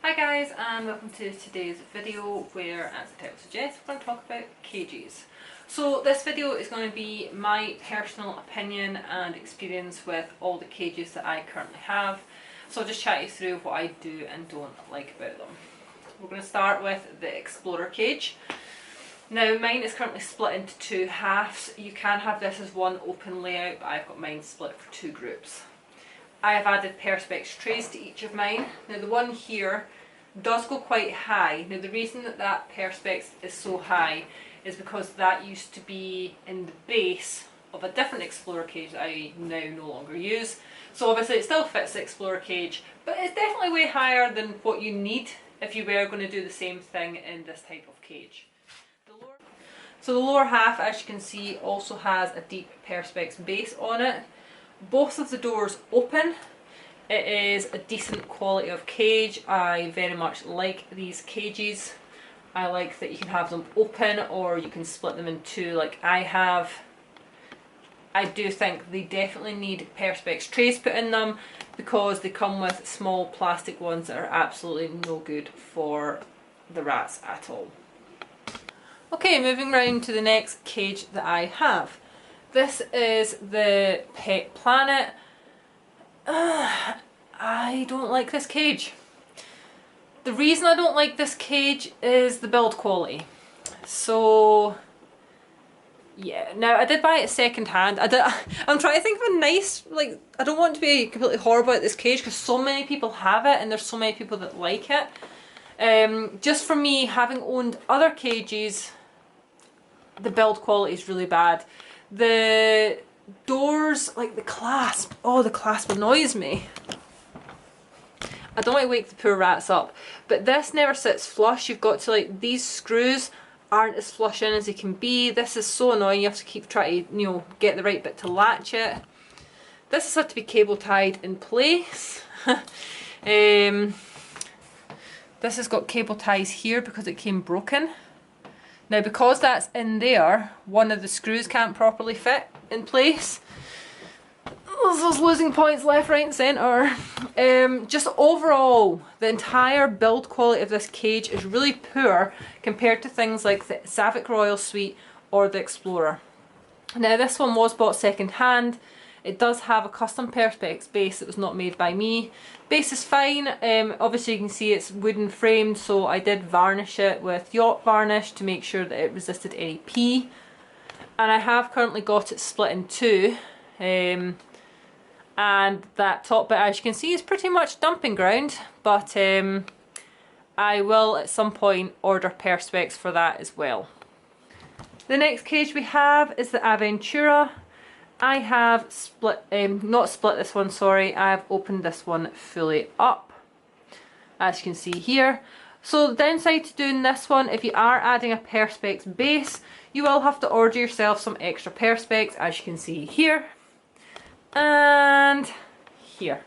Hi guys, and welcome to today's video where, as the title suggests, we're going to talk about cages. So this video is going to be my personal opinion and experience with all the cages that I currently have. So I'll just chat you through what I do and don't like about them. We're going to start with the Explorer cage. Now mine is currently split into two halves. You can have this as one open layout, but I've got mine split for two groups. I have added perspex trays to each of mine. Now the one here does go quite high. Now the reason that perspex is so high is because that used to be in the base of a different Explorer cage that I now no longer use. So obviously it still fits the Explorer cage, but it's definitely way higher than what you need if you were going to do the same thing in this type of cage. So the lower half, as you can see, also has a deep perspex base on it. Both of the doors open. It is a decent quality of cage. I very much like these cages. I like that you can have them open or you can split them in two like I have. I do think they definitely need perspex trays put in them because they come with small plastic ones that are absolutely no good for the rats at all. Okay, moving round to the next cage that I have. This is the Pet Planet. I don't like this cage. The reason I don't like this cage is the build quality. So yeah, now I did buy it second hand. I'm trying to think of a nice, like, I don't want to be completely horrible at this cage because so many people have it and there's so many people that like it. Just for me, having owned other cages, the build quality is really bad. The doors, like the clasp, oh, the clasp annoys me. I don't want to wake the poor rats up, but this never sits flush. You've got to, like, these screws aren't as flush in as they can be. This is so annoying. You have to keep trying to, you know, get the right bit to latch it. This has had to be cable tied in place. This has got cable ties here because it came broken. Now because that's in there, one of the screws can't properly fit in place. There's those losing points left, right and centre. Just overall, the entire build quality of this cage is really poor compared to things like the Savic Royal Suite or the Explorer. Now this one was bought second hand. It does have a custom perspex base that was not made by me. Base is fine. Obviously you can see it's wooden framed, so I did varnish it with yacht varnish to make sure that it resisted any pee. And I have currently got it split in two. And that top bit, as you can see, is pretty much dumping ground, but I will at some point order perspex for that as well. The next cage we have is the Aventura. I have not split this one, sorry, I have opened this one fully up, as you can see here. So the downside to doing this one, if you are adding a perspex base, you will have to order yourself some extra perspex, as you can see here and here.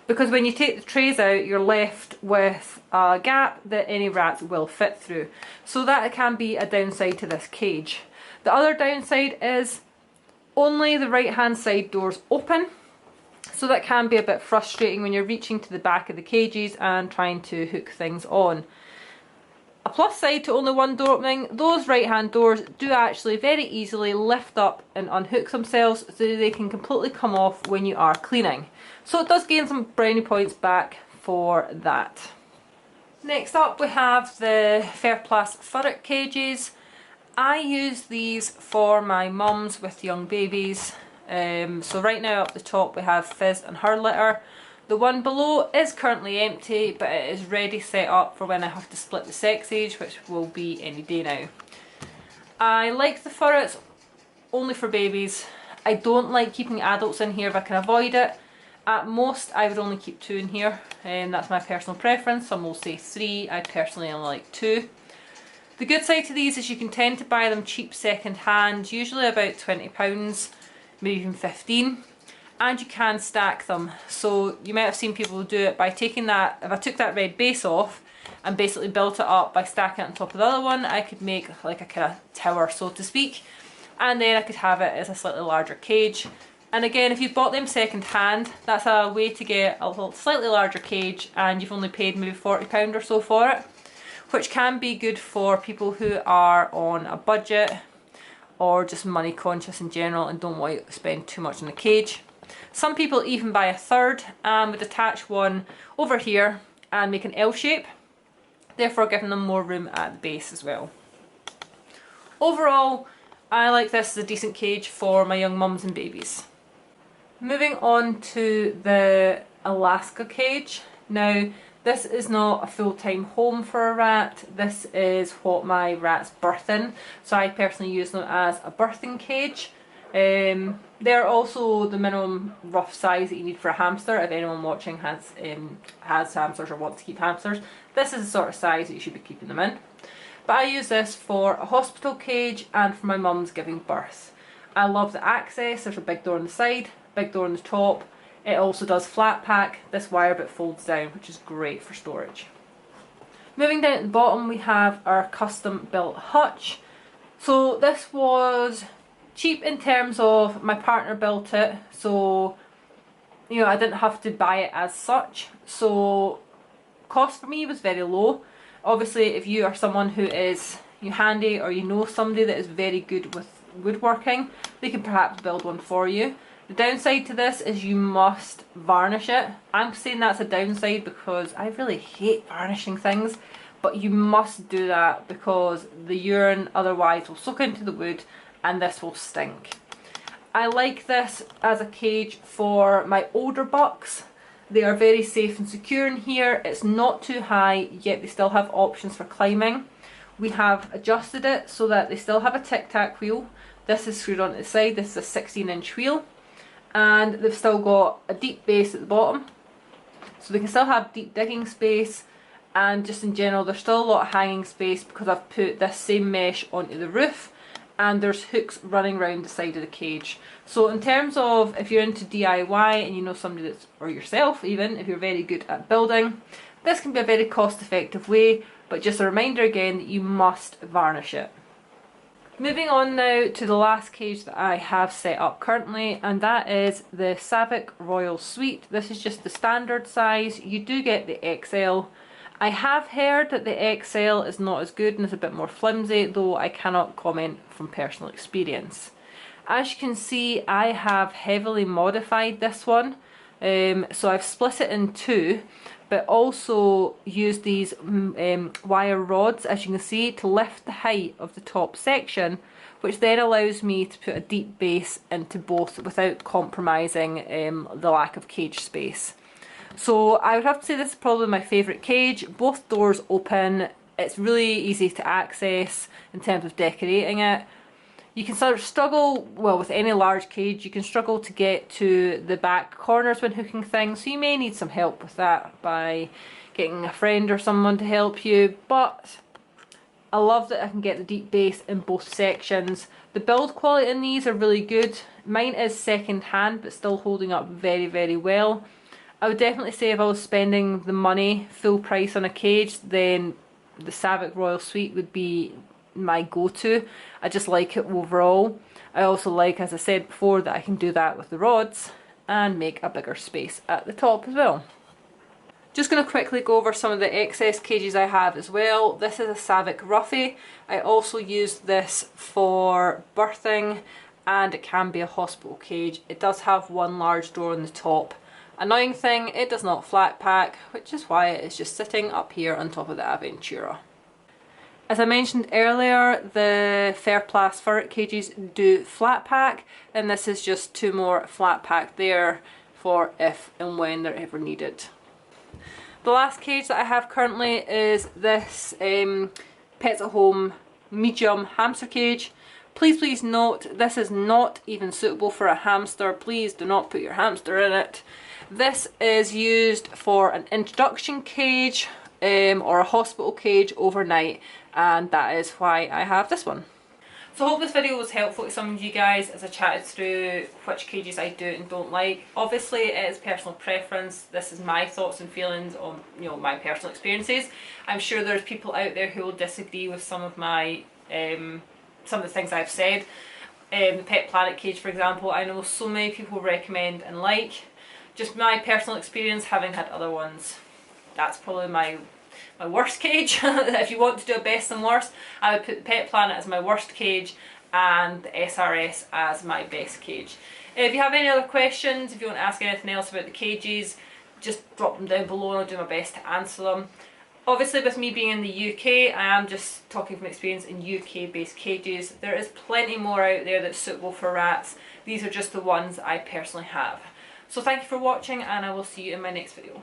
Because when you take the trays out, you're left with a gap that any rats will fit through. So that can be a downside to this cage. The other downside is only the right hand side doors open, so that can be a bit frustrating when you're reaching to the back of the cages and trying to hook things on. A plus side to only one door opening, those right hand doors do actually very easily lift up and unhook themselves so they can completely come off when you are cleaning. So it does gain some brownie points back for that. Next up we have the Furrot Furrot cages. I use these for my mums with young babies. So right now up the top we have Fizz and her litter. The one below is currently empty, but it is ready set up for when I have to split the sex age, which will be any day now. I like the Furrots only for babies. I don't like keeping adults in here if I can avoid it. At most I would only keep two in here, and that's my personal preference. Some will say three, I personally only like two. The good side to these is you can tend to buy them cheap second hand, usually about £20, maybe even 15, and you can stack them. So you might have seen people do it by taking that, if I took that red base off and basically built it up by stacking it on top of the other one, I could make like a kind of tower, so to speak, and then I could have it as a slightly larger cage. And again, if you've bought them second hand, that's a way to get a little, slightly larger cage and you've only paid maybe £40 or so for it, which can be good for people who are on a budget or just money conscious in general and don't want to spend too much on the cage. Some people even buy a third and would attach one over here and make an L shape, therefore giving them more room at the base as well. Overall, I like this as a decent cage for my young mums and babies. Moving on to the Alaska cage. Now, this is not a full-time home for a rat. This is what my rats birth in. So I personally use them as a birthing cage. They're also the minimum rough size that you need for a hamster. If anyone watching has hamsters or wants to keep hamsters, this is the sort of size that you should be keeping them in. But I use this for a hospital cage and for my mum's giving birth. I love the access. There's a big door on the side, big door on the top. It also does flat pack. This wire bit folds down, which is great for storage. Moving down at the bottom, we have our custom built hutch. So this was cheap in terms of my partner built it, so you know, I didn't have to buy it as such. So cost for me was very low. Obviously, if you are someone who is handy or you know somebody that is very good with woodworking, they can perhaps build one for you. The downside to this is you must varnish it. I'm saying that's a downside because I really hate varnishing things, but you must do that because the urine otherwise will soak into the wood and this will stink. I like this as a cage for my older bucks. They are very safe and secure in here. It's not too high, yet they still have options for climbing. We have adjusted it so that they still have a tic-tac wheel. This is screwed onto the side. This is a 16-inch wheel. And they've still got a deep base at the bottom. So they can still have deep digging space. And just in general, there's still a lot of hanging space because I've put this same mesh onto the roof. And there's hooks running around the side of the cage. So in terms of if you're into DIY and you know somebody that's, or yourself even, if you're very good at building, this can be a very cost-effective way, but just a reminder again that you must varnish it. Moving on now to the last cage that I have set up currently, and that is the Savic Royal Suite. This is just the standard size. You do get the XL. I have heard that the XL is not as good and is a bit more flimsy, though I cannot comment from personal experience. As you can see, I have heavily modified this one. So I've split it in two, but also used these wire rods, as you can see, to lift the height of the top section, which then allows me to put a deep base into both without compromising the lack of cage space. So I would have to say this is probably my favourite cage. Both doors open. It's really easy to access in terms of decorating it. You can sort of struggle, well, with any large cage, you can struggle to get to the back corners when hooking things, so you may need some help with that by getting a friend or someone to help you, but I love that I can get the deep base in both sections. The build quality in these are really good. Mine is second hand, but still holding up very, very well. I would definitely say if I was spending the money full price on a cage, then the Savic Royal Suite would be my go-to. I just like it overall. I also like, as I said before, that I can do that with the rods and make a bigger space at the top as well. Just going to quickly go over some of the excess cages I have as well. This is a Savic Roughie. I also use this for birthing and it can be a hospital cage. It does have one large door on the top. Annoying thing, it does not flat pack, which is why it is just sitting up here on top of the Aventura. As I mentioned earlier, the Furrot Furrot cages do flat pack, and this is just two more flat pack there for if and when they're ever needed. The last cage that I have currently is this Pets at Home medium hamster cage. Please note, this is not even suitable for a hamster. Please do not put your hamster in it. This is used for an introduction cage or a hospital cage overnight, and that is why I have this one. So I hope this video was helpful to some of you guys as I chatted through which cages I do and don't like. Obviously it is personal preference. This is my thoughts and feelings on, you know, my personal experiences. I'm sure there's people out there who will disagree with some of my some of the things I've said. The Pet Planet cage, for example, I know so many people recommend and like. Just my personal experience, having had other ones, that's probably my worst cage. If you want to do a best and worst, I would put the Pet Planet as my worst cage and the SRS as my best cage. If you have any other questions, if you want to ask anything else about the cages, just drop them down below and I'll do my best to answer them. Obviously, with me being in the UK, I am just talking from experience in UK based cages. There is plenty more out there that's suitable for rats. These are just the ones I personally have. So thank you for watching and I will see you in my next video.